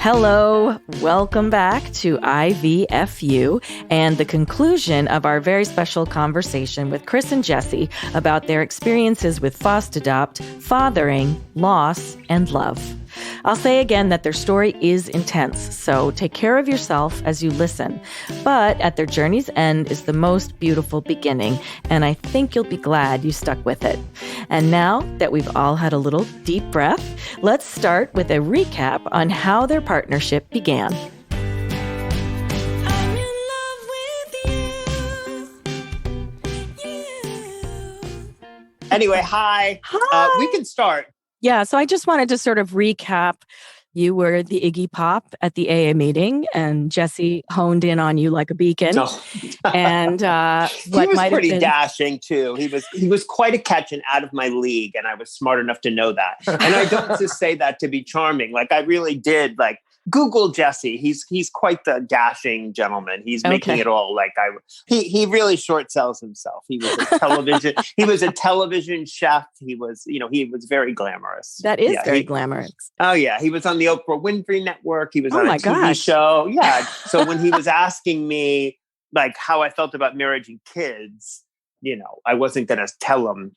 Hello, welcome back to IVFU and the conclusion of our very special conversation with Chris and Jesse about their experiences with fost-adopt, fathering, loss, and love. I'll say again that their story is intense, so take care of yourself as you listen. But at their journey's end is the most beautiful beginning, and I think you'll be glad you stuck with it. And now that we've all had a little deep breath, let's start with a recap on how their partnership began. Anyway, hi. We can start. Yeah, so I just wanted to sort of recap. You were the Iggy Pop at the AA meeting, and Jesse honed in on you like a beacon. Oh. And he was pretty dashing too. He was quite a catch and out of my league, and I was smart enough to know that. And I don't just say that to be charming. Like I really did. Like Google Jesse. He's quite the dashing gentleman. He's making it all like he really short sells himself. He was a television chef. He was very glamorous. That is very glamorous. Oh yeah. He was on the Oprah Winfrey Network. He was on a TV show. Yeah. So when he was asking me like how I felt about marriage and kids, I wasn't going to tell him,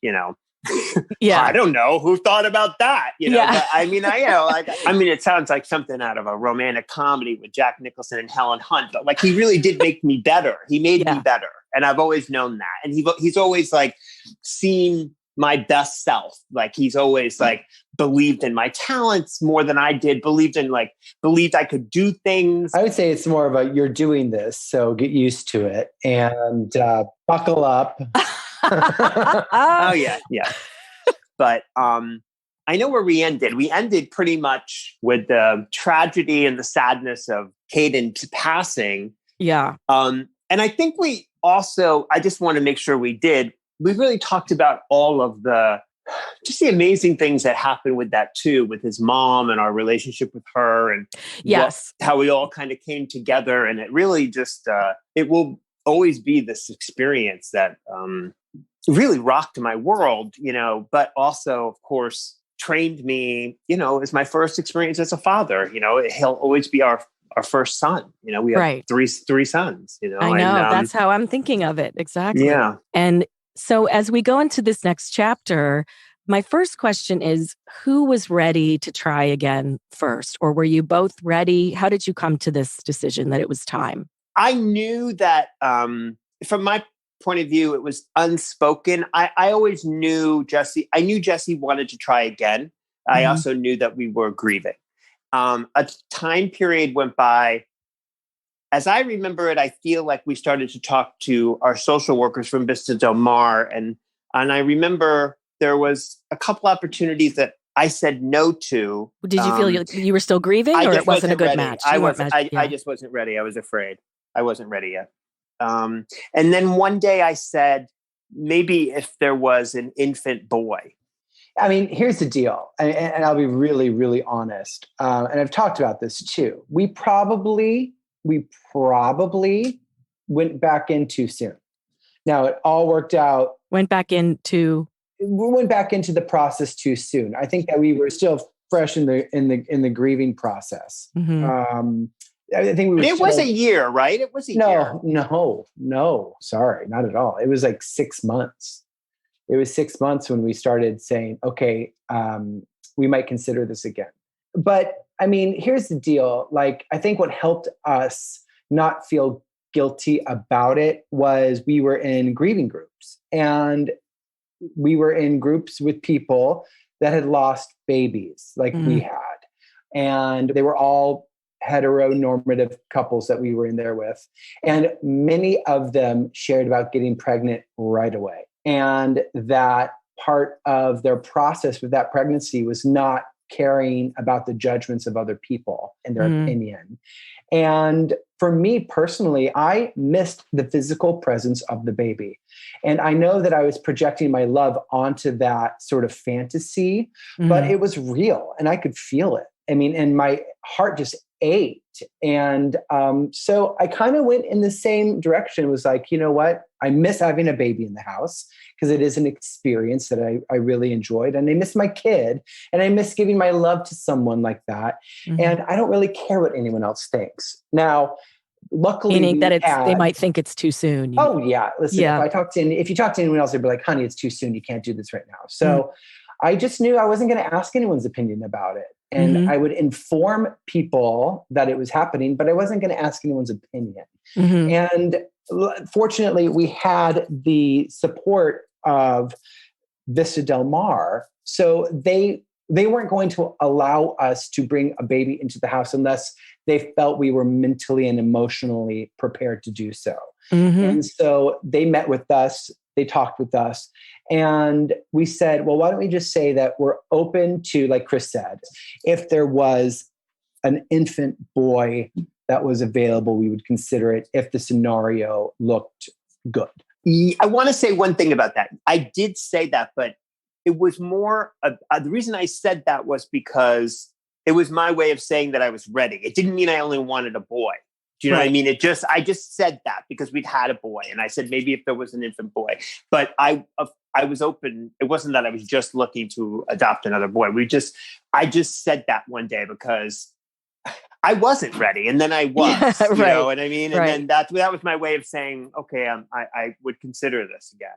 yeah, I don't know who thought about that. But, it sounds like something out of a romantic comedy with Jack Nicholson and Helen Hunt. But like, he really did make me better. He made me better, and I've always known that. And he's always like seen my best self. Like he's always like believed in my talents more than I did. Believed I could do things. I would say it's more of a you're doing this, so get used to it and buckle up. Oh yeah. But I know where we ended. We ended pretty much with the tragedy and the sadness of Caden's passing. Yeah. And I think we also, I just want to make sure we really talked about all of the amazing things that happened with that too, with his mom and our relationship with her, and how we all kind of came together. And it really just, it will always be this experience that really rocked my world, but also, of course, trained me, as my first experience as a father. He'll always be our first son. We have three sons, I know. That's how I'm thinking of it. Exactly. Yeah. And so as we go into this next chapter, my first question is, who was ready to try again first? Or were you both ready? How did you come to this decision that it was time? I knew that from my point of view, it was unspoken. I always knew Jesse. I knew Jesse wanted to try again. Mm-hmm. I also knew that we were grieving. A time period went by. As I remember it, I feel like we started to talk to our social workers from Vista Del Mar. And I remember there was a couple opportunities that I said no to. Did you feel you were still grieving, or it wasn't a good match? I just wasn't ready. I was afraid. I wasn't ready yet. And then one day I said, maybe if there was an infant boy. I mean, here's the deal. And I'll be really, really honest. And I've talked about this too. We probably went back in too soon. Now it all worked out. We went back into the process too soon. I think that we were still fresh in the grieving process. Mm-hmm. I think it was a year, right? It was a year. No. Sorry, not at all. It was like 6 months. It was 6 months when we started saying, okay, we might consider this again. But I mean, here's the deal. Like, I think what helped us not feel guilty about it was we were in grieving groups, and we were in groups with people that had lost babies like we had. And they were all heteronormative couples that we were in there with. And many of them shared about getting pregnant right away. And that part of their process with that pregnancy was not caring about the judgments of other people and their opinion. And for me personally, I missed the physical presence of the baby. And I know that I was projecting my love onto that sort of fantasy, but it was real and I could feel it. I mean, and my heart just ached. And so I kind of went in the same direction. It was like, you know what? I miss having a baby in the house because it is an experience that I really enjoyed. And I miss my kid, and I miss giving my love to someone like that. Mm-hmm. And I don't really care what anyone else thinks. Now, luckily, meaning that they might think it's too soon. Oh yeah. Listen, if you talk to anyone else, they'd be like, honey, it's too soon. You can't do this right now. So I just knew I wasn't going to ask anyone's opinion about it. And I would inform people that it was happening, but I wasn't going to ask anyone's opinion. And fortunately, we had the support of Vista Del Mar. So they weren't going to allow us to bring a baby into the house unless they felt we were mentally and emotionally prepared to do so. And so they met with us, they talked with us, and we said, well, why don't we just say that we're open to, like Chris said, if there was an infant boy that was available, we would consider it if the scenario looked good. I want to say one thing about that. I did say that, but it was more, the reason I said that was because it was my way of saying that I was ready. It didn't mean I only wanted a boy. Do you know what I mean? I just said that because we'd had a boy, and I said maybe if there was an infant boy, but I was open. It wasn't that I was just looking to adopt another boy. I just said that one day because I wasn't ready, and then I was. You know what I mean? And then that was my way of saying, okay, I would consider this again.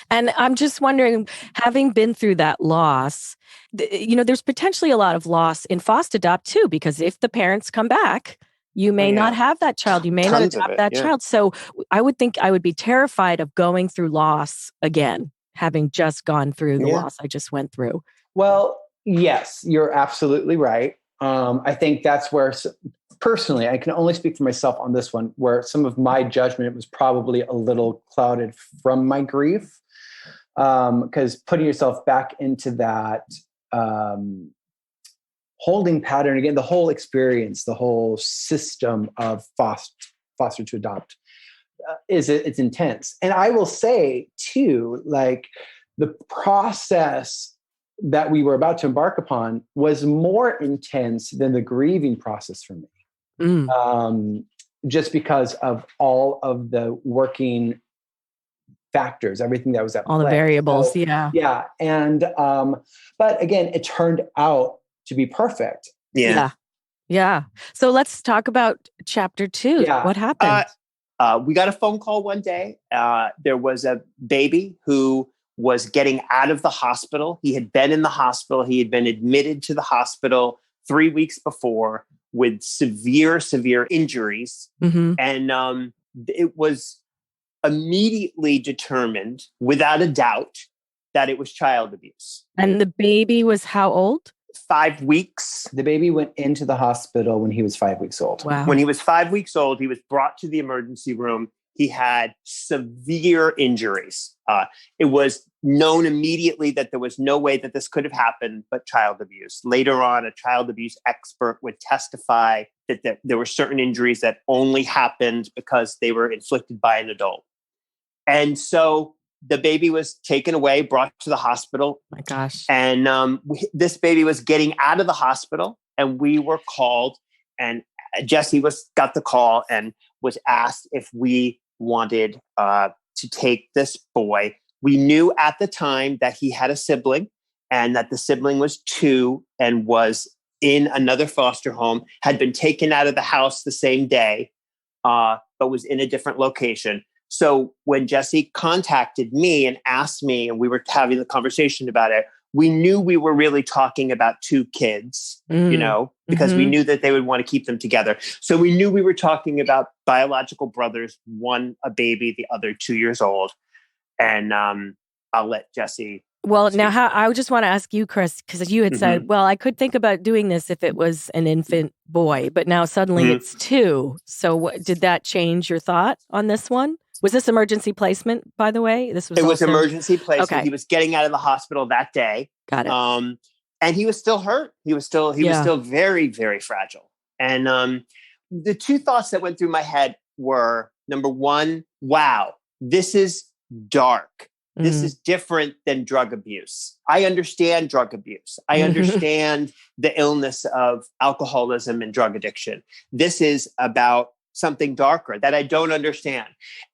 And I'm just wondering, having been through that loss, there's potentially a lot of loss in fost-adopt too, because if the parents come back, you may not have that child. You may not adopt that child. So I would think I would be terrified of going through loss again, having just gone through the loss I just went through. Well, yes, you're absolutely right. I think that's where, personally, I can only speak for myself on this one, where some of my judgment was probably a little clouded from my grief. Because putting yourself back into that holding pattern, again, the whole experience, the whole system of foster to adopt, it's intense. And I will say too, like the process that we were about to embark upon was more intense than the grieving process for me. Just because of all of the working factors, everything that was at all play. The variables. So, yeah. And, but again, it turned out to be perfect. Yeah. So let's talk about chapter 2. Yeah. What happened? We got a phone call one day. There was a baby who was getting out of the hospital. He had been in the hospital. He had been admitted to the hospital 3 weeks before with severe injuries. And it was immediately determined, without a doubt, that it was child abuse. And the baby was how old? 5 weeks. The baby went into the hospital when he was 5 weeks old. Wow. When he was 5 weeks old, he was brought to the emergency room. He had severe injuries. It was known immediately that there was no way that this could have happened but child abuse. Later on, a child abuse expert would testify that there were certain injuries that only happened because they were inflicted by an adult. And so the baby was taken away, brought to the hospital. My gosh. And this baby was getting out of the hospital, and we were called, and Jesse got the call and was asked if we wanted to take this boy. We knew at the time that he had a sibling, and that the sibling was 2 and was in another foster home, had been taken out of the house the same day, but was in a different location. So when Jesse contacted me and asked me, and we were having the conversation about it, we knew we were really talking about 2 kids, because we knew that they would want to keep them together. So we knew we were talking about biological brothers, one a baby, the other 2 years old. And I'll let Jesse. Well, speak. Now I just want to ask you, Chris, because you had said, well, I could think about doing this if it was an infant boy, but now suddenly it's 2. So did that change your thought on this one? Was this emergency placement, by the way? It was emergency placement. Okay. He was getting out of the hospital that day. Got it. And he was still hurt. He was still very, very fragile. And the 2 thoughts that went through my head were, number 1, wow, this is dark. This is different than drug abuse. I understand drug abuse. I understand the illness of alcoholism and drug addiction. This is about something darker that I don't understand.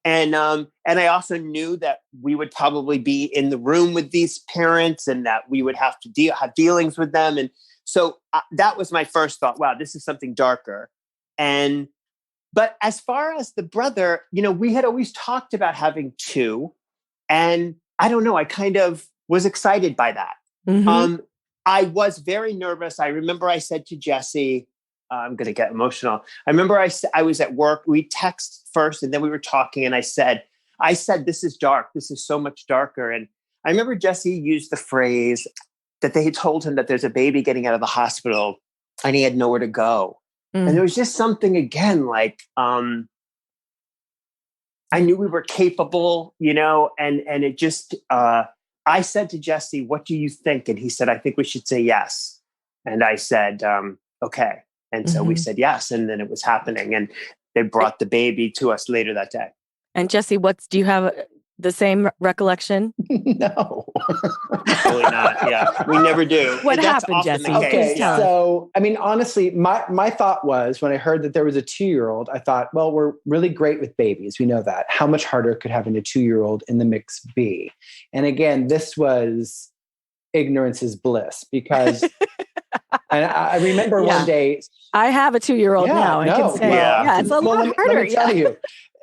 And I also knew that we would probably be in the room with these parents and that we would have to have dealings with them. And so that was my first thought. Wow, this is something darker. But as far as the brother, we had always talked about having two. And I don't know, I kind of was excited by that. Mm-hmm. I was very nervous. I remember I said to Jesse, I'm going to get emotional. I remember I was at work. We texted first and then we were talking and I said, this is dark. This is so much darker. And I remember Jesse used the phrase that they had told him that there's a baby getting out of the hospital and he had nowhere to go. And there was just something again, like, I knew we were capable, and it just, I said to Jesse, what do you think? And he said, I think we should say yes. And I said, okay. And so we said yes. And then it was happening. And they brought the baby to us later that day. And Jesse, do you have the same recollection? No. Probably not. Yeah. We never do. What happened, Jesse? Okay. So, honestly, my thought was when I heard that there was a 2-year-old, I thought, well, we're really great with babies. We know that. How much harder could having a 2-year-old in the mix be? And again, this was ignorance is bliss because and I remember one day. I have a 2-year-old now. I can say, it's a lot harder. Let me tell you.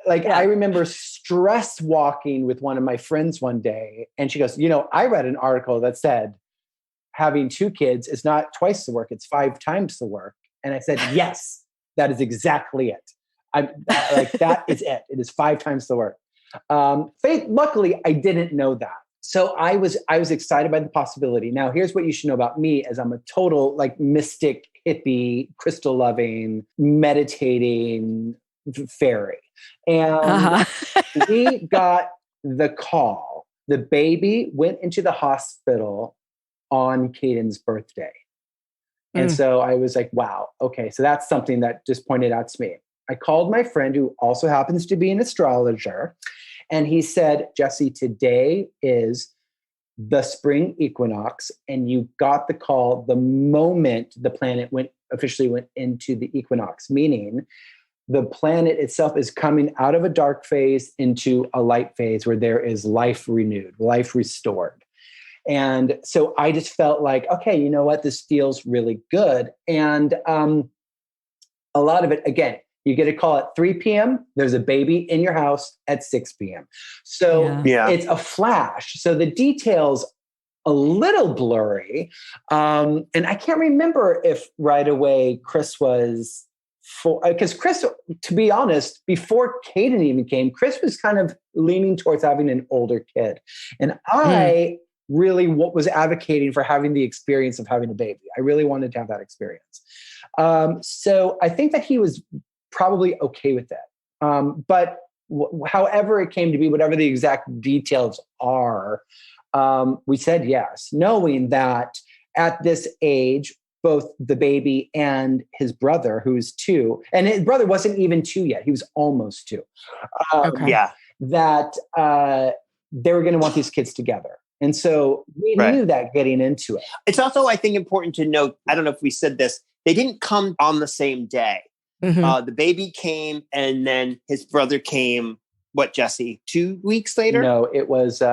I remember stress walking with one of my friends one day, and she goes, I read an article that said having 2 kids is not twice the work, it's 5 times the work. And I said, yes, that is exactly it. That is it. It is 5 times the work. Luckily, I didn't know that. So I was excited by the possibility. Now, here's what you should know about me as I'm a total mystic, hippie, crystal loving, meditating fairy. And we got the call. The baby went into the hospital on Caden's birthday. And so I was like, wow, okay. So that's something that just pointed out to me. I called my friend who also happens to be an astrologer. And he said, Jesse, today is the spring equinox. And you got the call the moment the planet officially went into the equinox, meaning the planet itself is coming out of a dark phase into a light phase where there is life renewed, life restored. And so I just felt like, okay, you know what? This feels really good. And a lot of it, again, you get a call at 3 p.m. There's a baby in your house at 6 p.m. So it's a flash. So the details a little blurry. And I can't remember if right away Chris was because Chris, to be honest, before Caden even came, Chris was kind of leaning towards having an older kid. And I really was advocating for having the experience of having a baby. I really wanted to have that experience. So I think that he was probably okay with that. But however it came to be, whatever the exact details are, we said yes, knowing that at this age, both the baby and his brother, who's 2, and his brother wasn't even 2 yet. He was almost 2. That they were going to want these kids together. And so we knew that getting into it. It's also, I think, important to note, I don't know if we said this, they didn't come on the same day. The baby came and then his brother came, what, Jesse, 2 weeks later? No, it was,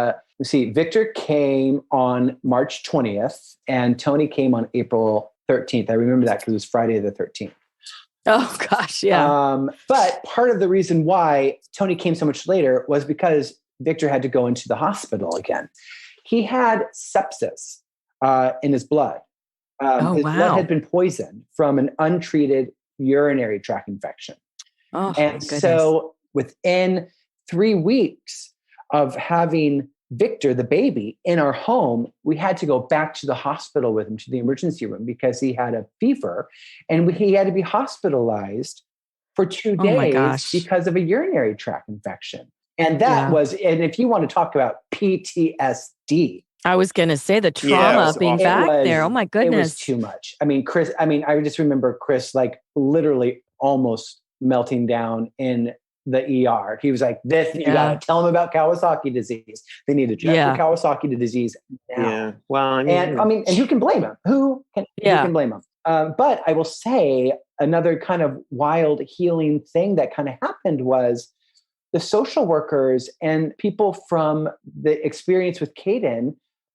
Victor came on March 20th and Tony came on April 13th. I remember that because it was Friday the 13th. Oh, gosh, yeah. But part of the reason why Tony came so much later was because Victor had to go into the hospital again. He had sepsis in his blood. His blood had been poisoned from an untreated urinary tract infection. And so within 3 weeks of having Victor, the baby, in our home, we had to go back to the hospital with him, to the emergency room, because he had a fever and he had to be hospitalized for 2 days because of a urinary tract infection. And that was, and if you want to talk about PTSD. I was going to say the trauma of being back there. Oh my goodness. It was too much. I mean, Chris, I just remember Chris like literally almost melting down in the ER. He was like, "This, you got to tell them about Kawasaki disease. They need to check for Kawasaki disease now." Yeah. Well, and who can blame him? Who can blame him? But I will say another kind of wild healing thing that kind of happened was the social workers and people from the experience with Caden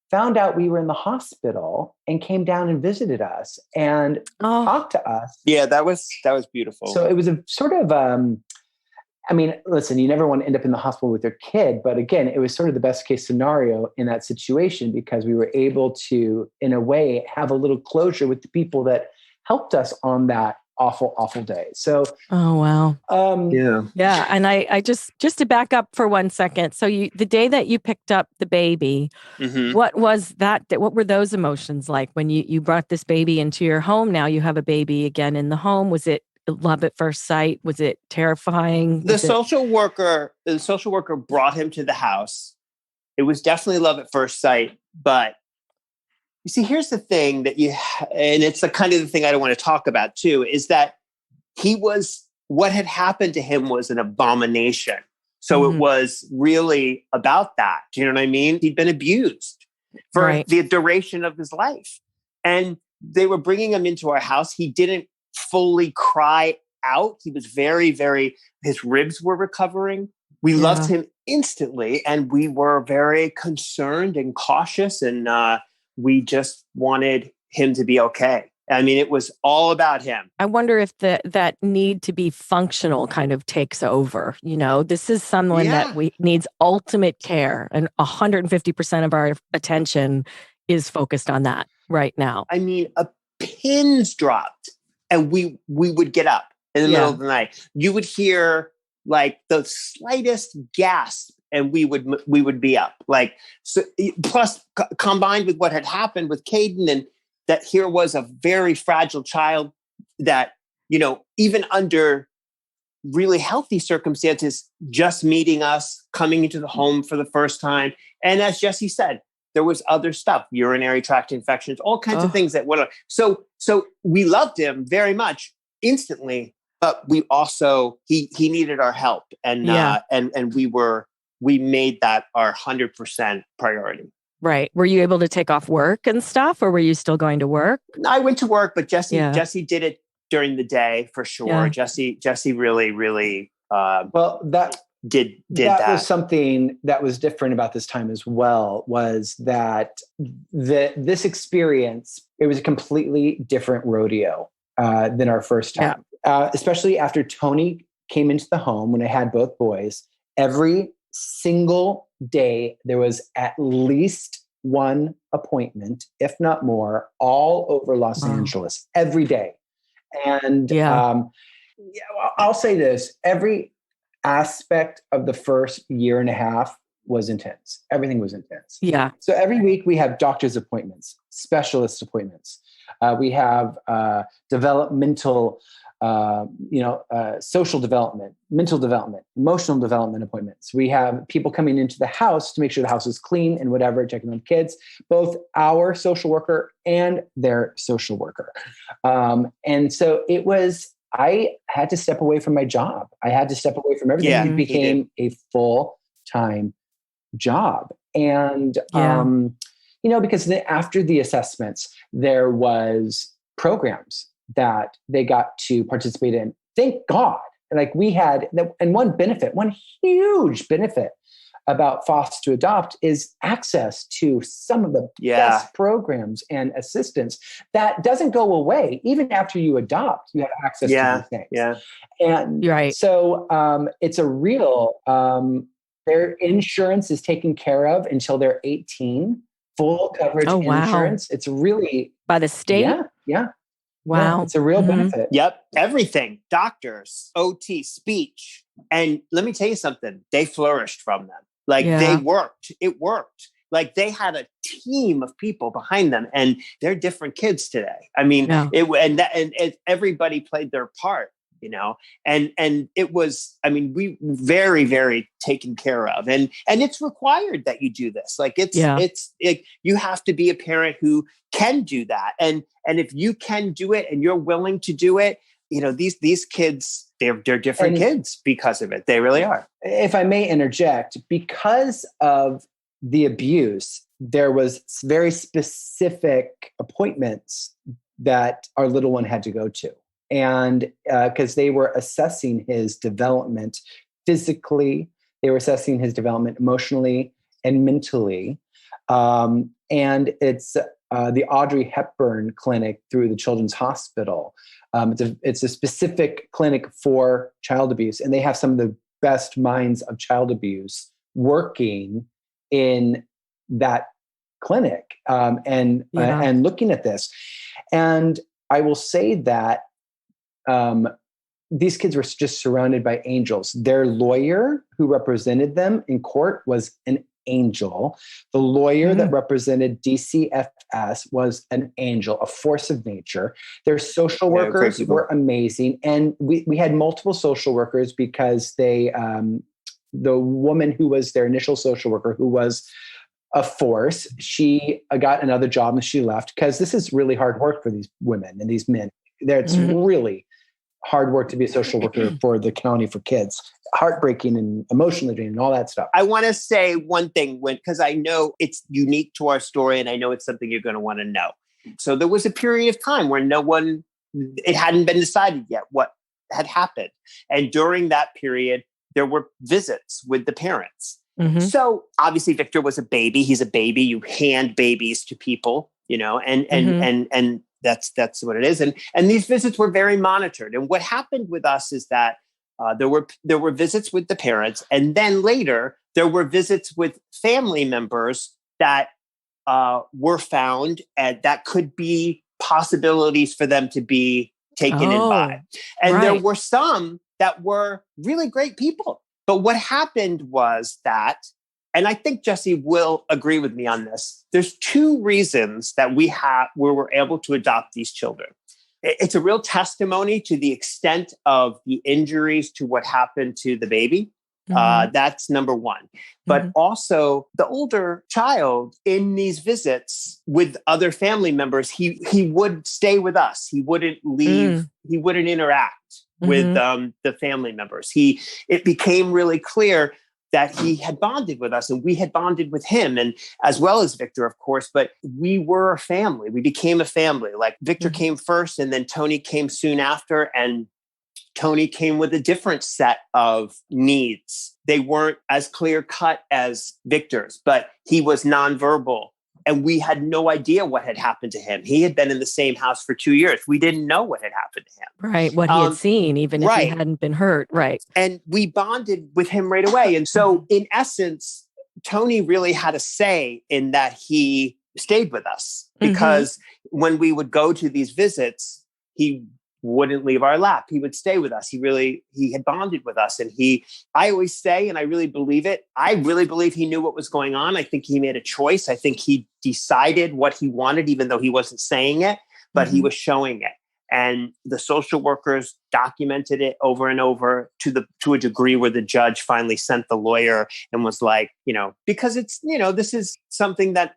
found out we were in the hospital and came down and visited us and talked to us. Yeah, that was beautiful. So it was a sort of, I mean, listen, you never want to end up in the hospital with your kid, but again, it was sort of the best case scenario in that situation because we were able to, in a way, have a little closure with the people that helped us on that awful, awful day. So, oh, wow. Yeah. And I just to back up for 1 second. So the day that you picked up the baby, what was that? What were those emotions like when you brought this baby into your home? Now you have a baby again in the home. Was it love at first sight? Was it terrifying? The social worker brought him to the house. It was definitely love at first sight, but you see, here's the thing and it's the kind of the thing I don't want to talk about too, is that what had happened to him was an abomination. So it was really about that. Do you know what I mean? He'd been abused for the duration of his life. And they were bringing him into our house. He didn't fully cry out. He was very, very, his ribs were recovering. We loved him instantly. And we were very concerned and cautious. And we just wanted him to be okay. I mean, it was all about him. I wonder if that need to be functional kind of takes over. You know, this is someone that needs ultimate care, and 150% of our attention is focused on that right now. I mean, a pins dropped, and we would get up in the middle of the night. You would hear like the slightest gasp, and we would be up. Like, so plus combined with what had happened with Caden, and that here was a very fragile child that, you know, even under really healthy circumstances, just meeting us, coming into the home for the first time. And as Jesse said, there was other stuff, urinary tract infections, all kinds of things that went on. So we loved him very much instantly, but we also, he needed our help. And we made that our 100% priority. Right. Were you able to take off work and stuff, or were you still going to work? I went to work, but Jesse did it during the day for sure. Yeah. Jesse really did that. That was something that was different about this time as well, was that this experience, it was a completely different rodeo than our first time. Yeah. Especially after Tony came into the home when I had both boys. Every single day there was at least one appointment, if not more, all over Los Angeles every day. And I'll say this, every aspect of the first year and a half was intense. Everything was intense. Yeah. So every week we have doctor's appointments, specialist appointments. We have developmental social development, mental development, emotional development appointments. We have people coming into the house to make sure the house is clean and whatever, checking on kids, both our social worker and their social worker. And so I had to step away from my job. I had to step away from everything. It became a full-time job. And, because after the assessments, there was programs that they got to participate in. Thank God. Like we had, and one huge benefit about fost-adopt is access to some of the best programs and assistance that doesn't go away. Even after you adopt, you have access to these things. Yeah. And so it's a real, their insurance is taken care of until they're 18, full coverage insurance. It's really by the state. Yeah. Wow. Yeah, it's a real benefit. Yep. Everything. Doctors, OT, speech. And let me tell you something. They flourished from them. Like they worked. It worked. Like they had a team of people behind them, and they're different kids today. I mean, everybody played their part, and it was, I mean, we very, very taken care of, and it's required that you do this. Like you have to be a parent who can do that. And if you can do it and you're willing to do it, these kids, they're different kids because of it. They really are. If I may interject, because of the abuse, there was very specific appointments that our little one had to go to. And because they were assessing his development physically, they were assessing his development emotionally and mentally. And it's the Audrey Hepburn Clinic through the Children's Hospital. It's a specific clinic for child abuse, and they have some of the best minds of child abuse working in that clinic and looking at this. And I will say that these kids were just surrounded by angels. Their lawyer who represented them in court was an angel. The lawyer that represented DCFS was an angel, a force of nature. Their social workers were amazing. And we had multiple social workers because the woman who was their initial social worker, who was a force, she got another job and she left, because this is really hard work for these women and these men. It's really hard work to be a social worker for the county for kids. Heartbreaking and emotionally draining and all that stuff. I want to say one thing, because I know it's unique to our story and I know it's something you're going to want to know. So there was a period of time where it hadn't been decided yet what had happened. And during that period, there were visits with the parents. So obviously Victor was a baby. He's a baby. You hand babies to people, and that's what it is. And these visits were very monitored. And what happened with us is that there were visits with the parents, and then later there were visits with family members that were found, and that could be possibilities for them to be taken in by. And there were some that were really great people. But what happened was that, and I think Jesse will agree with me on this, there's two reasons that we were able to adopt these children. It's a real testimony to the extent of the injuries to what happened to the baby. That's number one. But also the older child in these visits with other family members, he would stay with us. He wouldn't leave. He wouldn't interact with the family members. It became really clear that he had bonded with us and we had bonded with him, and as well as Victor, of course, but we were a family. We became a family. Like Victor came first and then Tony came soon after, and Tony came with a different set of needs. They weren't as clear cut as Victor's, but he was nonverbal. And we had no idea what had happened to him. He had been in the same house for 2 years. We didn't know what had happened to him. Right. What he had seen, even if he hadn't been hurt. Right. And we bonded with him right away. And so in essence, Tony really had a say in that he stayed with us, because when we would go to these visits, he wouldn't leave our lap. He would stay with us. He had bonded with us. And I always say, and I really believe it, I really believe he knew what was going on. I think he made a choice. I think he decided what he wanted, even though he wasn't saying it, but he was showing it. And the social workers documented it over and over to a degree where the judge finally sent the lawyer and was like, because it's, this is something that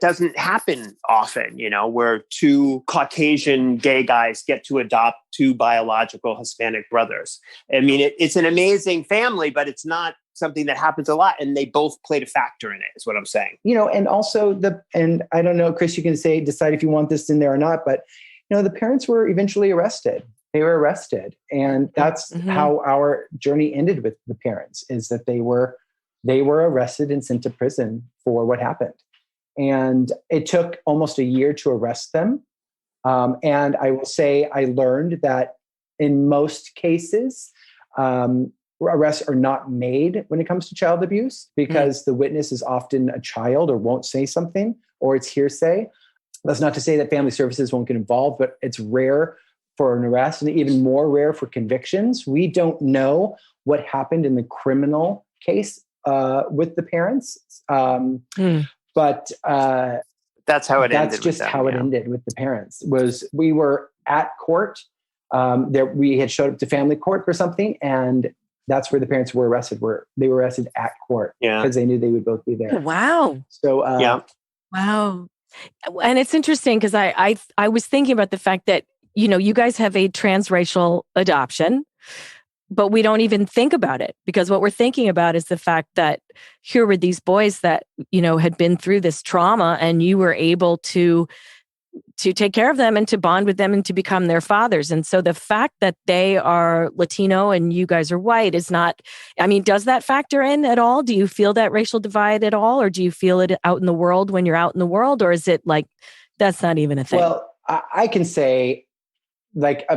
doesn't happen often, where two Caucasian gay guys get to adopt two biological Hispanic brothers. I mean, it's an amazing family, but it's not something that happens a lot. And they both played a factor in it, is what I'm saying. And also and I don't know, Chris, you can decide if you want this in there or not, but the parents were eventually arrested. They were arrested. And that's how our journey ended with the parents, is that they were arrested and sent to prison for what happened. And it took almost a year to arrest them. And I will say, I learned that in most cases, arrests are not made when it comes to child abuse, because the witness is often a child or won't say something, or it's hearsay. That's not to say that family services won't get involved, but it's rare for an arrest and even more rare for convictions. We don't know what happened in the criminal case with the parents. But that's how it ended. That's just how it ended with the parents. We were at court. We had showed up to family court for something, and that's where the parents were arrested. They were arrested at court because they knew they would both be there. Wow. So wow. And it's interesting because I was thinking about the fact that, you guys have a transracial adoption, but we don't even think about it, because what we're thinking about is the fact that here were these boys that, had been through this trauma, and you were able to take care of them and to bond with them and to become their fathers. And so the fact that they are Latino and you guys are white is not, I mean, does that factor in at all? Do you feel that racial divide at all? Or do you feel it out in the world when you're out in the world? Or is it like, that's not even a thing? Well, I can say like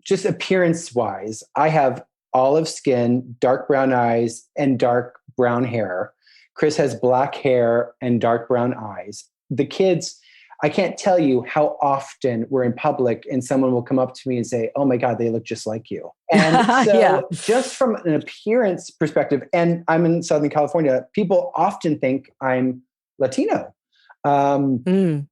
just appearance wise, I have olive skin, dark brown eyes, and dark brown hair. Chris has black hair and dark brown eyes. The kids, I can't tell you how often we're in public and someone will come up to me and say, "Oh my God, they look just like you." And so just from an appearance perspective, and I'm in Southern California, people often think I'm Latino. So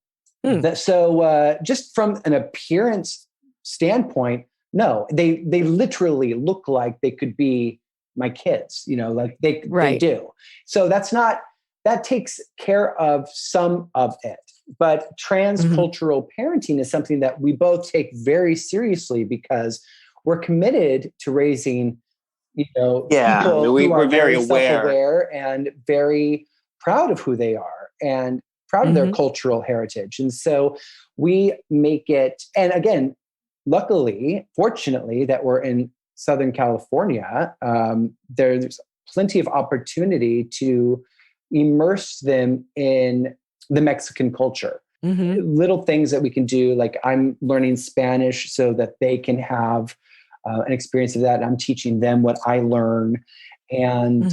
just from an appearance standpoint, no, they literally look like they could be my kids, like they do. So that takes care of some of it. But transcultural parenting is something that we both take very seriously because we're committed to raising, people who are very self-aware and very proud of who they are and proud of their cultural heritage. And so we make it, and again, luckily, fortunately, that we're in Southern California, there's plenty of opportunity to immerse them in the Mexican culture. Little things that we can do, like I'm learning Spanish so that they can have an experience of that. I'm teaching them what I learn. And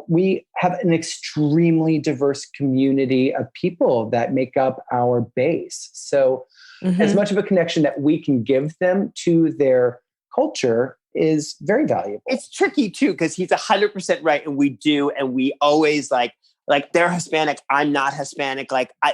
we have an extremely diverse community of people that make up our base. So as much of a connection that we can give them to their culture is very valuable. It's tricky too, because he's 100% right. And we always like they're Hispanic. I'm not Hispanic.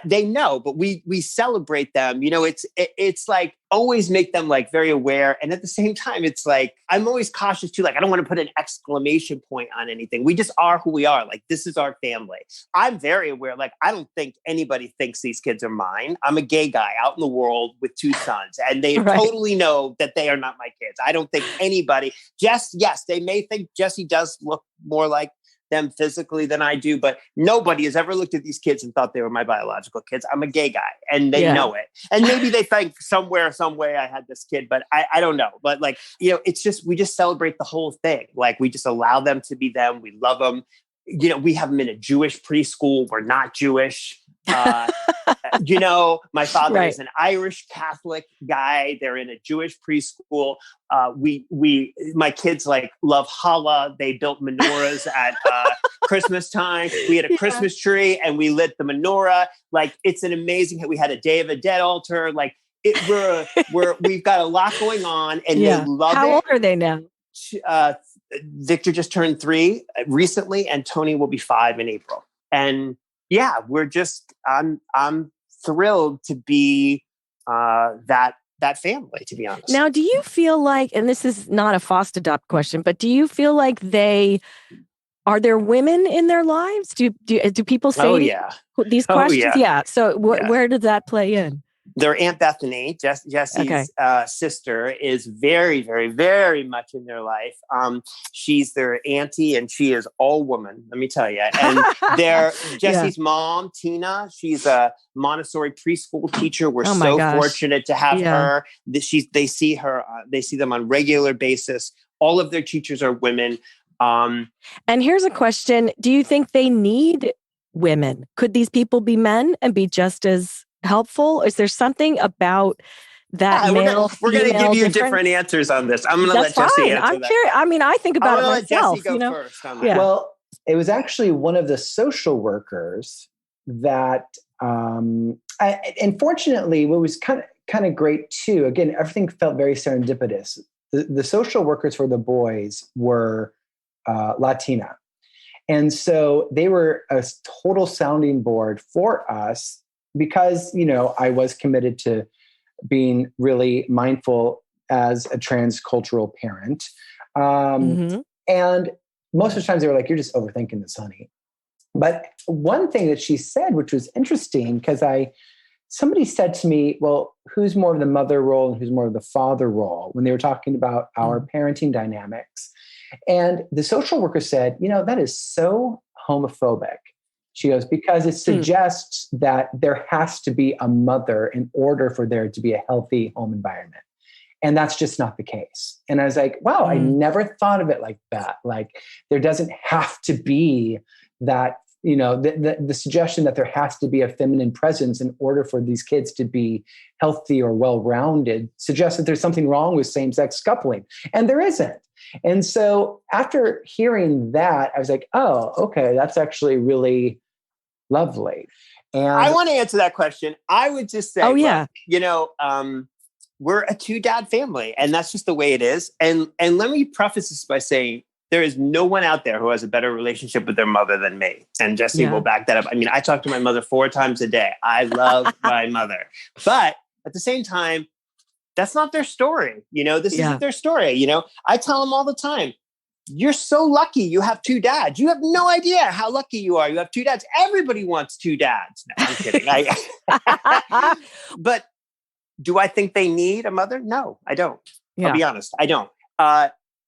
They know, but we celebrate them. It's like always make them like very aware. And at the same time, it's like, I'm always cautious too. Like, I don't want to put an exclamation point on anything. We just are who we are. Like, this is our family. I'm very aware. Like, I don't think anybody thinks these kids are mine. I'm a gay guy out in the world with 2 sons, and they totally know that they are not my kids. I don't think anybody, yes, they may think Jesse does look more like them physically than I do, but nobody has ever looked at these kids and thought they were my biological kids. I'm a gay guy, and they know it. And maybe they think some way I had this kid, but I don't know. But it's just, we just celebrate the whole thing. Like, we just allow them to be them. We love them. We have them in a Jewish preschool. We're not Jewish. My father is an Irish Catholic guy. They're in a Jewish preschool. My kids love challah. They built menorahs at Christmas time. We had a Christmas tree and we lit the menorah. It's an amazing. We had a Day of the Dead altar. We've got a lot going on, and they love it. How old are they now? Victor just turned 3 recently, and Tony will be 5 in April. And I'm thrilled to be that family, to be honest. Now, do you feel like, and this is not a fost-adopt question, but do you feel like are there women in their lives? Do people say these questions? Yeah. So where does that play in? Their Aunt Bethany, Jesse's sister, is very, very, very much in their life. She's their auntie, and she is all woman, let me tell you. And Jesse's mom, Tina, she's a Montessori preschool teacher. We're fortunate to have her. They see them on a regular basis. All of their teachers are women. And here's a question. Do you think they need women? Could these people be men and be just as helpful? Is there something about that male? We're going to give you different answers on this. I'm going to let Jesse answer I'm curious. I mean, I think about it myself. Let Jesse go first on that. Well, it was actually one of the social workers that, and fortunately, what was kind of great too. Again, everything felt very serendipitous. The social workers for the boys were Latina, and so they were a total sounding board for us. Because, I was committed to being really mindful as a transcultural parent. And most of the times they were like, "You're just overthinking this, honey." But one thing that she said, which was interesting, because somebody said to me, "Well, who's more of the mother role and who's more of the father role?" when they were talking about our parenting dynamics. And the social worker said, "That is so homophobic." She goes, because it suggests that there has to be a mother in order for there to be a healthy home environment. And that's just not the case. And I was like, wow, I never thought of it like that. Like there doesn't have to be that, the suggestion that there has to be a feminine presence in order for these kids to be healthy or well-rounded suggests that there's something wrong with same-sex coupling. And there isn't. And so after hearing that, I was like, oh, okay, that's actually really lovely. And I want to answer that question. I would just say, we're a 2-dad family, and that's just the way it is. And let me preface this by saying there is no one out there who has a better relationship with their mother than me. And Jesse will back that up. I mean, I talk to my mother 4 times a day. I love my mother. But at the same time, that's not their story. This isn't their story. I tell them all the time, you're so lucky you have 2 dads. You have no idea how lucky you are. You have 2 dads. Everybody wants 2 dads. No, I'm kidding. But do I think they need a mother? No, I don't. I'll be honest. I don't.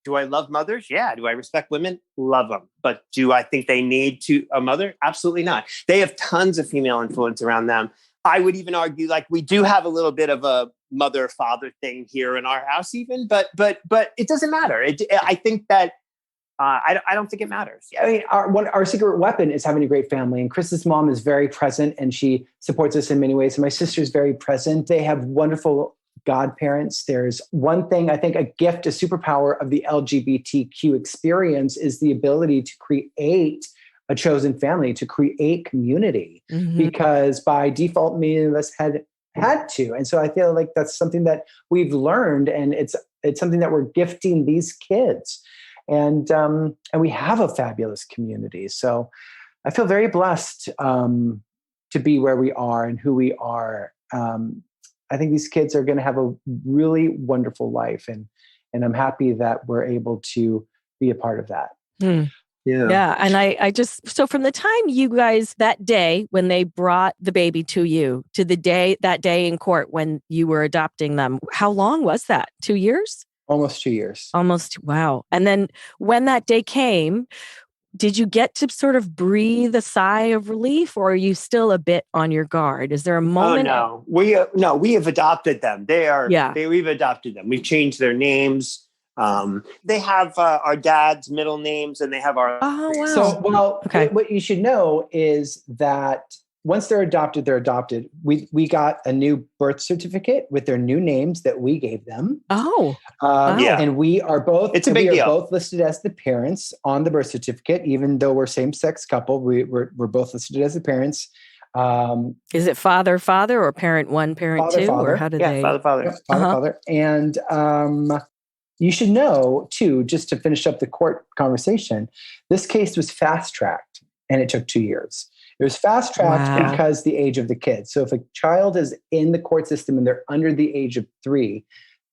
Do I love mothers? Yeah. Do I respect women? Love them. But do I think they need a mother? Absolutely not. They have tons of female influence around them. I would even argue like we do have a little bit of a mother-father thing here in our house even, but it doesn't matter. I think that I don't think it matters. I mean, our secret weapon is having a great family. And Chris's mom is very present and she supports us in many ways. And my sister's very present. They have wonderful godparents. There's one thing, I think a gift, a superpower of the LGBTQ experience is the ability to create a chosen family, to create community, because by default, many of us had to. And so I feel like that's something that we've learned, and it's something that we're gifting these kids. And we have a fabulous community. So I feel very blessed to be where we are and who we are. I think these kids are going to have a really wonderful life. And I'm happy that we're able to be a part of that. Yeah. And so from the time you guys, that day when they brought the baby to you, to that day in court when you were adopting them, how long was that? 2 years? Almost 2 years. Wow. And then when that day came, did you get to sort of breathe a sigh of relief, or are you still a bit on your guard? Is there a moment? Oh, no. We have adopted them. We've adopted them. We've changed their names. They have our dad's middle names and they have our... Oh, wow. So, what you should know is that once they're adopted, We got a new birth certificate with their new names that we gave them. Oh, and we are both. It's a big deal. Both listed as the parents on the birth certificate, even though we're same-sex couple. We're both listed as the parents. Is it father or parent 1, parent 2, father. Or how do they? Father. Yep, father. And you should know too, just to finish up the court conversation, this case was fast-tracked, and it took 2 years. It was fast-tracked because the age of the kids. So if a child is in the court system and they're under the age of 3,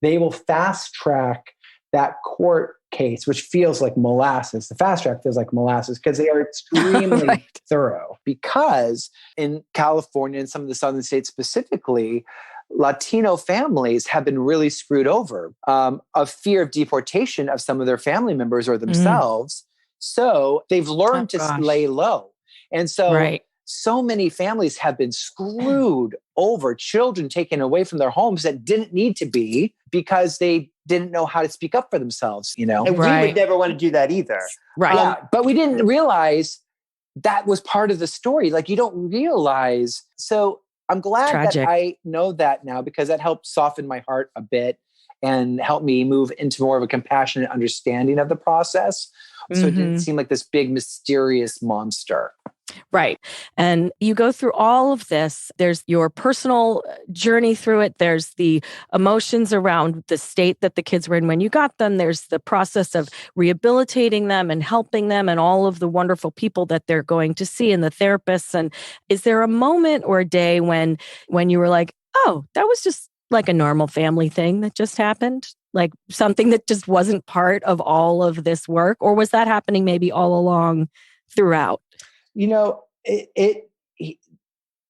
they will fast-track that court case, which feels like molasses. The fast-track feels like molasses because they are extremely thorough. Because in California and some of the southern states specifically, Latino families have been really screwed over of fear of deportation of some of their family members or themselves. So they've learned to lay low. And so, so many families have been screwed over, children taken away from their homes that didn't need to be because they didn't know how to speak up for themselves, And we would never want to do that either. Right. But we didn't realize that was part of the story. Like you don't realize. So I'm glad that I know that now because that helped soften my heart a bit and help me move into more of a compassionate understanding of the process. So it didn't seem like this big, mysterious monster. Right. And you go through all of this. There's your personal journey through it. There's the emotions around the state that the kids were in when you got them. There's the process of rehabilitating them and helping them and all of the wonderful people that they're going to see and the therapists. And is there a moment or a day when you were like, oh, that was just like a normal family thing that just happened? Like something that just wasn't part of all of this work? Or was that happening maybe all along throughout?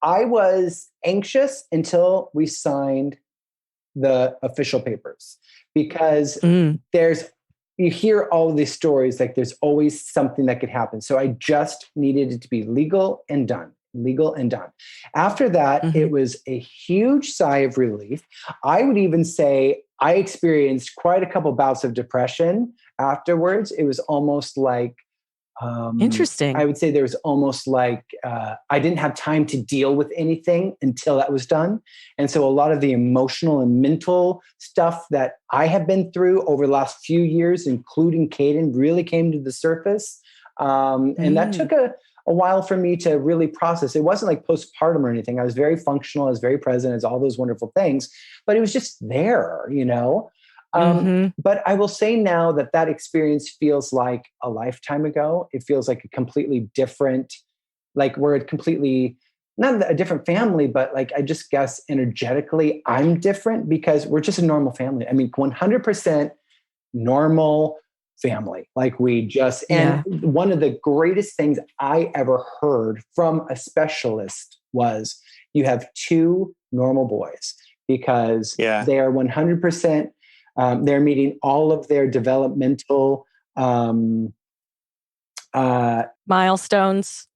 I was anxious until we signed the official papers because there's you hear all of these stories, like there's always something that could happen. So I just needed it to be legal and done. After that, it was a huge sigh of relief. I would even say I experienced quite a couple bouts of depression afterwards. It was almost like, interesting. I would say there was almost like I didn't have time to deal with anything until that was done. And so a lot of the emotional and mental stuff that I have been through over the last few years, including Caden, really came to the surface. And that took a while for me to really process. It wasn't like postpartum or anything. I was very functional. I was very present as all those wonderful things, but it was just there, you know? But I will say now that experience feels like a lifetime ago. It feels like a completely different, like we're completely, not a different family, but like, I just guess energetically I'm different because we're just a normal family. I mean, 100% normal family. Like we just, and one of the greatest things I ever heard from a specialist was you have two normal boys because they are 100%, they're meeting all of their developmental milestones.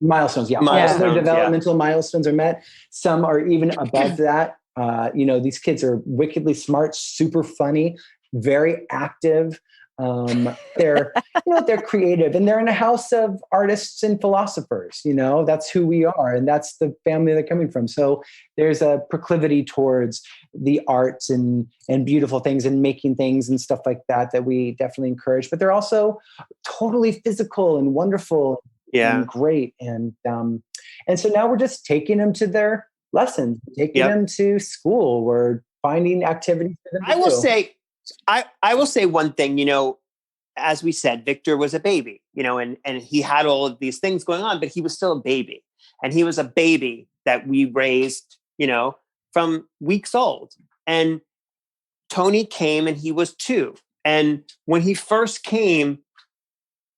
All their developmental milestones are met. Some are even above that. These kids are wickedly smart, super funny, very active. They're creative, and they're in a house of artists and philosophers. That's who we are, and that's the family they're coming from. So there's a proclivity towards the arts and beautiful things and making things and stuff like that we definitely encourage. But they're also totally physical and wonderful and great. And so now we're just taking them to their lessons, taking them to school. We're finding activities for them to do. I will say one thing, as we said, Victor was a baby, and he had all of these things going on, but he was still a baby. And he was a baby that we raised, from weeks old. And Tony came and he was 2. And when he first came,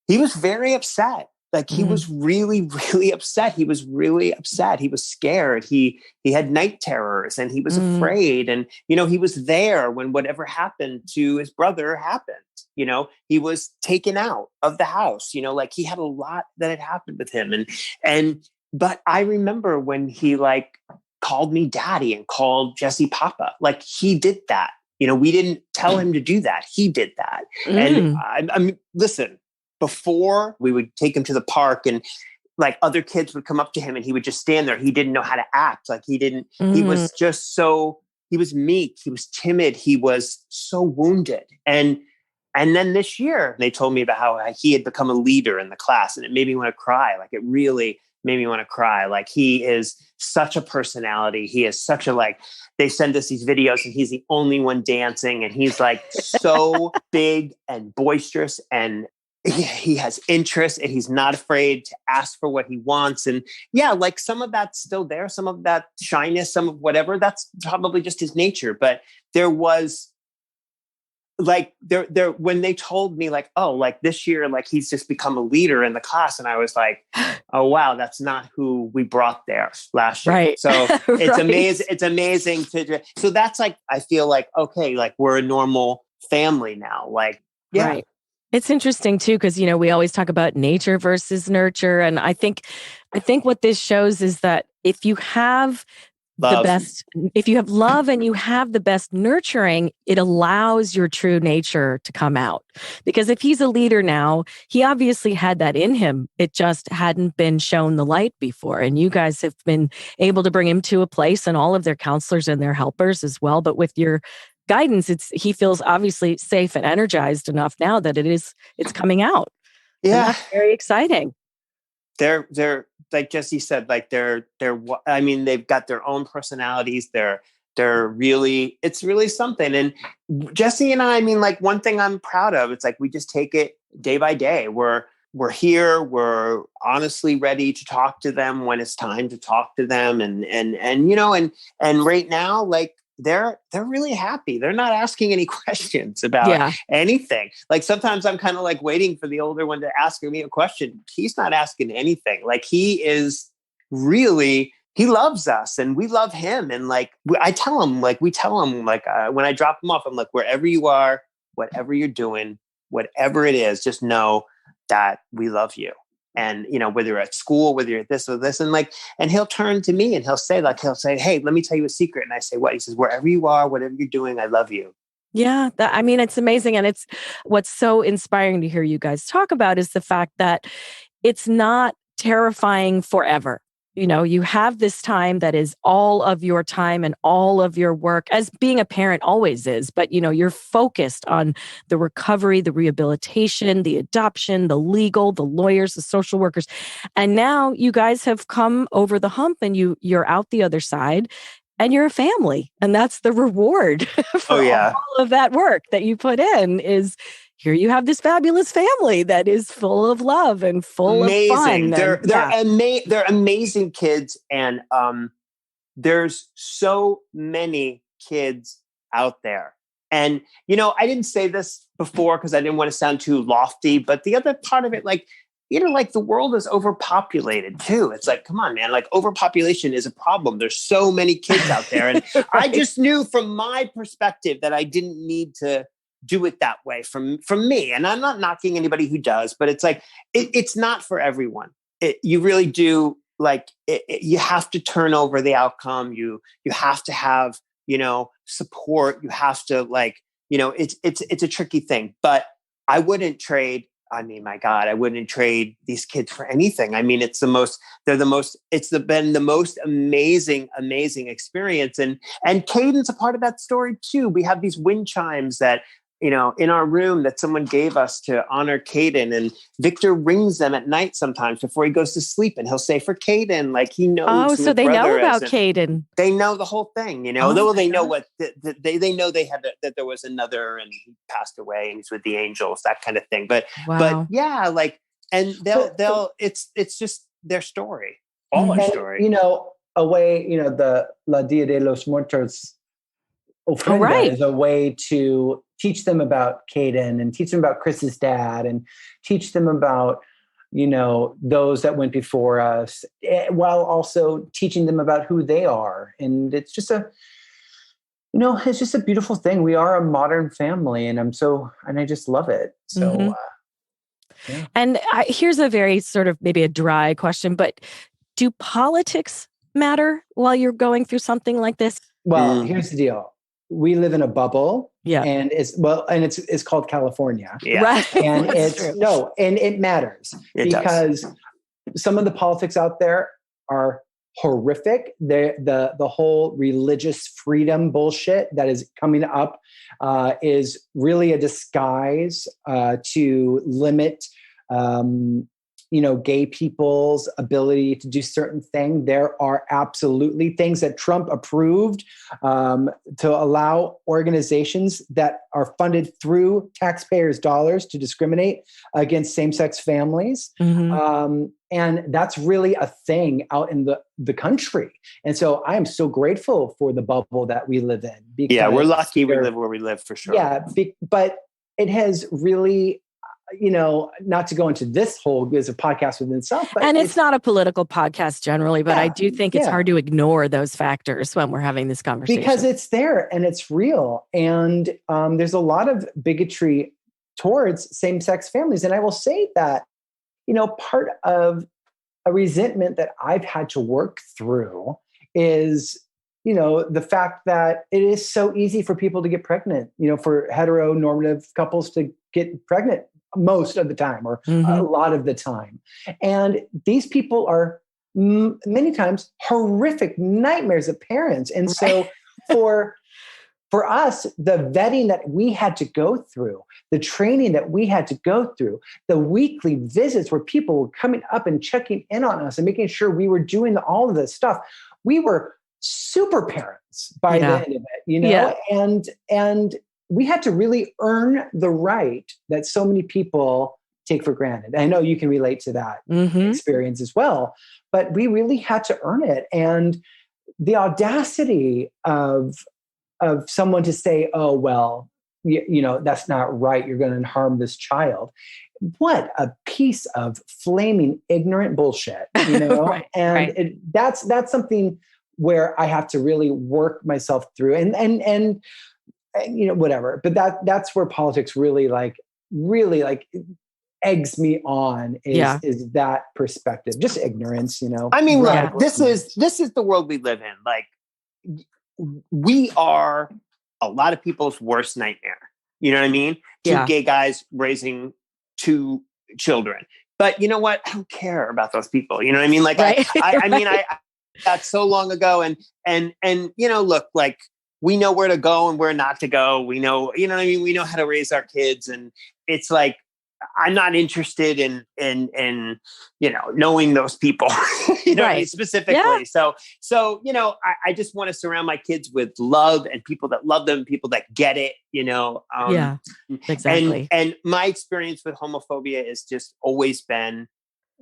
he was very upset. Like he was really, really upset. He was really upset. He was scared. He had night terrors and he was afraid. And, he was there when whatever happened to his brother happened. He was taken out of the house, like he had a lot that had happened with him. But I remember when he called me daddy and called Jesse Papa, like he did that. We didn't tell him to do that. He did that. And I mean, listen, before we would take him to the park and other kids would come up to him and he would just stand there. He didn't know how to act. He was just he was meek. He was timid. He was so wounded. And then this year they told me about how he had become a leader in the class, and it made me want to cry. It really made me want to cry. He is such a personality. He is such they send us these videos and he's the only one dancing, and he's so big and boisterous, and he has interest, and he's not afraid to ask for what he wants. And some of that's still there, some of that shyness, some of whatever, that's probably just his nature. But there was when they told me this year, he's just become a leader in the class. And I was like, oh, wow, that's not who we brought there last year. Right. So it's amazing. It's amazing so that's I feel okay, we're a normal family now. Right. It's interesting too, because, we always talk about nature versus nurture. And I think what this shows is that if you have if you have love and you have the best nurturing, it allows your true nature to come out. Because if he's a leader now, he obviously had that in him. It just hadn't been shown the light before. And you guys have been able to bring him to a place, and all of their counselors and their helpers as well. But with your guidance, he feels obviously safe and energized enough now that it's coming out. Yeah. And that's very exciting. They're like Jesse said, I mean, they've got their own personalities. They're really, it's really something. And Jesse and I mean, one thing I'm proud of, it's we just take it day by day. We're here. We're honestly ready to talk to them when it's time to talk to them. And right now, they're really happy. They're not asking any questions about anything. Sometimes I'm kind of waiting for the older one to ask me a question. He's not asking anything. He is really, he loves us and we love him. And I tell him, we tell him when I drop him off, I'm wherever you are, whatever you're doing, whatever it is, just know that we love you. And, whether you're at school, whether you're at this or this, and he'll turn to me and he'll say, hey, let me tell you a secret. And I say, what? He says, wherever you are, whatever you're doing, I love you. Yeah. It's amazing. And it's what's so inspiring to hear you guys talk about is the fact that it's not terrifying forever. You have this time that is all of your time and all of your work, as being a parent always is. But, you're focused on the recovery, the rehabilitation, the adoption, the legal, the lawyers, the social workers. And now you guys have come over the hump and you're out the other side and you're a family. And that's the reward for all of that work that you put in is here you have this fabulous family that is full of love and full of fun. They're amazing kids. And there's so many kids out there. And, I didn't say this before because I didn't want to sound too lofty, but the other part of it, the world is overpopulated too. It's come on, man, overpopulation is a problem. There's so many kids out there. And right. I just knew from my perspective that I didn't need to do it that way from me. And I'm not knocking anybody who does, but it's it's not for everyone. You really do you have to turn over the outcome. You have to have, support. You have to it's a tricky thing, but I wouldn't trade. My God, I wouldn't trade these kids for anything. It's been the most amazing experience. And Caden's a part of that story too. We have these wind chimes that, in our room that someone gave us to honor Caden, and Victor rings them at night sometimes before he goes to sleep, and he'll say for Caden, he knows. Oh, so they know about Caden. They know the whole thing, they know what they know that there was another and he passed away and he's with the angels, that kind of thing. But yeah, and they'll it's just their story, all our story. The La Dia de los Muertos ofrenda is a way to teach them about Caden and teach them about Chris's dad and teach them about, those that went before us, while also teaching them about who they are. And it's just it's just a beautiful thing. We are a modern family and I just love it. So, yeah. And here's a very sort of maybe a dry question, but do politics matter while you're going through something like this? Well, here's the deal. We live in a bubble. Yeah. And it's called California. Yeah. Right. And and it matters because some of the politics out there are horrific. The whole religious freedom bullshit that is coming up is really a disguise to limit gay people's ability to do certain things. There are absolutely things that Trump approved to allow organizations that are funded through taxpayers' dollars to discriminate against same-sex families. Mm-hmm. And that's really a thing out in the country. And so I am so grateful for the bubble that we live in. Because we're lucky we live where we live, for sure. Yeah, but it has really... not to go into this whole as a podcast within itself. But and it's not a political podcast generally, but I do think it's hard to ignore those factors when we're having this conversation. Because it's there and it's real. And there's a lot of bigotry towards same-sex families. And I will say that, part of a resentment that I've had to work through is, the fact that it is so easy for people to get pregnant, for heteronormative couples to get pregnant most of the time or a lot of the time. And these people are many times horrific nightmares of parents. And so for us, the vetting that we had to go through, the training that we had to go through, the weekly visits where people were coming up and checking in on us and making sure we were doing all of this stuff, we were super parents by the end of it, and we had to really earn the right that so many people take for granted. I know you can relate to that experience as well, but we really had to earn it. And the audacity of someone to say, oh, well, that's not right. You're going to harm this child. What a piece of flaming ignorant bullshit, Right, and that's something where I have to really work myself through and whatever. But that's where politics really really like eggs me on is that perspective, just ignorance, I mean, look, this is the world we live in. Like, we are a lot of people's worst nightmare. You know what I mean? Two gay guys raising 2 children. But you know what? I don't care about those people. You know what I mean? Like, right. I mean, that's so long ago. And look, like, we know where to go and where not to go. We know, you know what I mean? We know how to raise our kids. And it's like, I'm not interested in knowing those people, right. specifically. Yeah. So, I just want to surround my kids with love and people that love them, people that get it, exactly. And my experience with homophobia has just always been,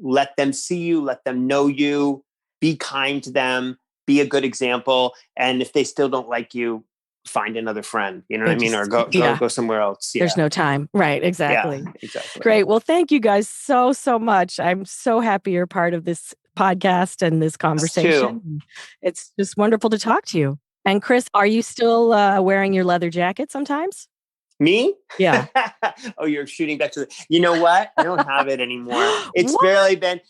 let them see you, let them know you, be kind to them, be a good example. And if they still don't like you, find another friend, you know what I mean? Or go somewhere else. Yeah. There's no time. Right. Exactly. Yeah, exactly. Great. Well, thank you guys so much. I'm so happy you're part of this podcast and this conversation. It's just wonderful to talk to you. And Chris, are you still wearing your leather jacket sometimes? Me? Yeah. Oh, you're shooting back to you know what? I don't have it anymore. It's really been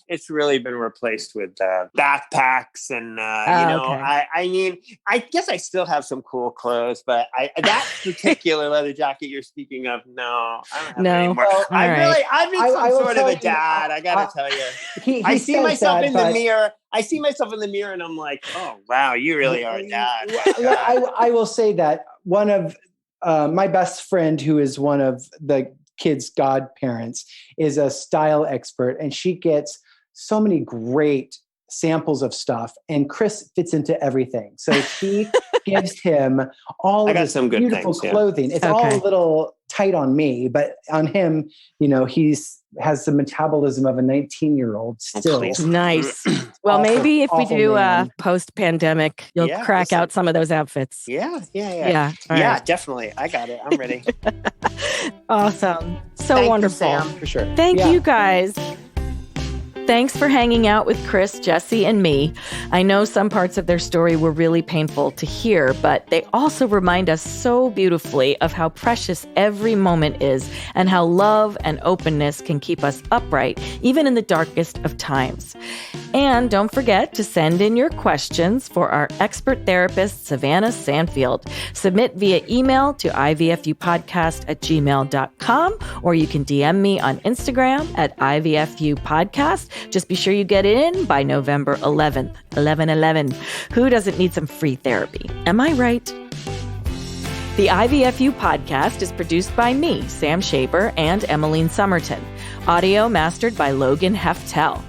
replaced with backpacks and, okay. I mean, I guess I still have some cool clothes, but that particular leather jacket you're speaking of, no, I don't have it anymore. Well, I've been some sort of a dad. I gotta tell you, I see myself in the mirror. I see myself in the mirror and I'm like, oh, wow, you really are a dad. I will say that one of my best friend, who is one of the kids' godparents, is a style expert, and she gets so many great samples of stuff, and Chris fits into everything. So she gives him all of this beautiful clothing. Yeah. It's all a little tight on me, but on him, has the metabolism of a 19-year-old still. Nice. Well, maybe if we do post-pandemic, you'll crack out some of those outfits. Yeah. Yeah, right. Definitely. I got it. I'm ready. Awesome. So wonderful. Thank you, Sam, for sure. Thank you, guys. Thanks for hanging out with Chris, Jesse, and me. I know some parts of their story were really painful to hear, but they also remind us so beautifully of how precious every moment is and how love and openness can keep us upright, even in the darkest of times. And don't forget to send in your questions for our expert therapist, Savannah Sandfield. Submit via email to ivfupodcast@gmail.com, or you can DM me on Instagram at ivfupodcast. Just be sure you get it in by November 11th, 11/11. Who doesn't need some free therapy? Am I right? The IVFU podcast is produced by me, Sam Shaper, and Emmeline Somerton. Audio mastered by Logan Heftel.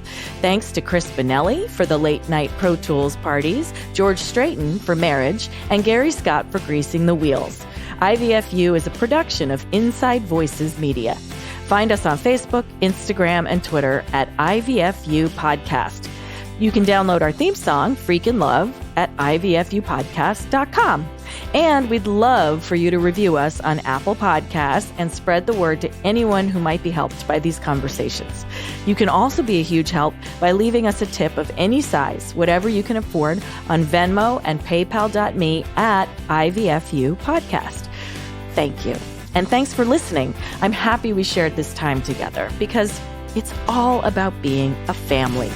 Thanks to Chris Bonelli for the late night Pro Tools parties, George Straighton for marriage, and Gary Scott for greasing the wheels. IVFU is a production of Inside Voices Media. Find us on Facebook, Instagram, and Twitter at IVFU Podcast. You can download our theme song, Freakin' Love, at ivfupodcast.com. And we'd love for you to review us on Apple Podcasts and spread the word to anyone who might be helped by these conversations. You can also be a huge help by leaving us a tip of any size, whatever you can afford, on Venmo and paypal.me at IVFU Podcast. Thank you. And thanks for listening. I'm happy we shared this time together because it's all about being a family.